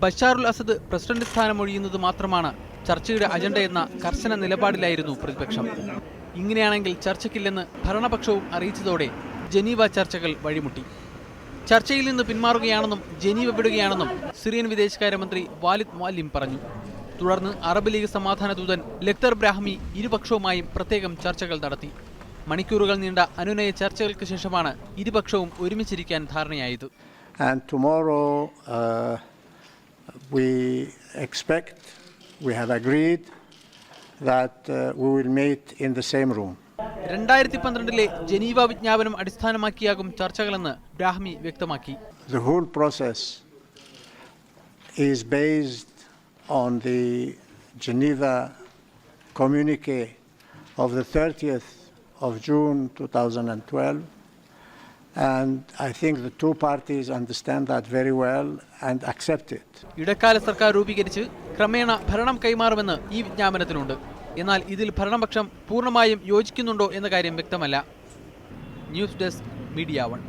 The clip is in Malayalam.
ബഷാറുൽ അസദ് പ്രസിഡന്റ് സ്ഥാനമൊഴിയുന്നത് മാത്രമാണ് ചർച്ചയുടെ അജണ്ടയെന്ന കർശന നിലപാടിലായിരുന്നു പ്രതിപക്ഷം. ഇങ്ങനെയാണെങ്കിൽ ചർച്ചയ്ക്കില്ലെന്ന് ഭരണപക്ഷവും അറിയിച്ചതോടെ ജനീവ ചർച്ചകൾ വഴിമുട്ടി. ചർച്ചയിൽ നിന്ന് പിന്മാറുകയാണെന്നും ജനീവ വിടുകയാണെന്നും സിറിയൻ വിദേശകാര്യമന്ത്രി വാലിദ് മുഅല്ലിം പറഞ്ഞു. തുടർന്ന് അറബ് ലീഗ് സമാധാന ദൂതൻ ലക്തർ ബ്രാഹ്മി ഇരുപക്ഷവുമായും പ്രത്യേകം ചർച്ചകൾ നടത്തി. മണിക്കൂറുകൾ നീണ്ട അനുനയ ചർച്ചകൾക്ക് ശേഷമാണ് ഇരുപക്ഷവും ഒരുമിച്ചിരിക്കാൻ ധാരണയായത്. And tomorrow we have agreed that we will meet in the same room. 2012 Geneva വിജ്ഞാപനം അടിസ്ഥാനമാക്കിയാകും ചർച്ചകളെന്ന് ബ്രാഹ്മി വ്യക്തമാക്കി. The whole process is based on the Geneva communique of the 30th of June 2012, and I think the two parties understand that very well and accept it. ഇടക്കാല സർക്കാർ രൂപീകരിച്ച് ക്രമേണ ഭരണം കൈമാറുമെന്ന് ഈ വിജ്ഞാപനത്തിലുണ്ട്. എന്നാൽ ഇതിൽ ഭരണപക്ഷം പൂർണ്ണമായും യോജിക്കുന്നുണ്ടോ എന്ന കാര്യം വ്യക്തമല്ല. News desk, media 1.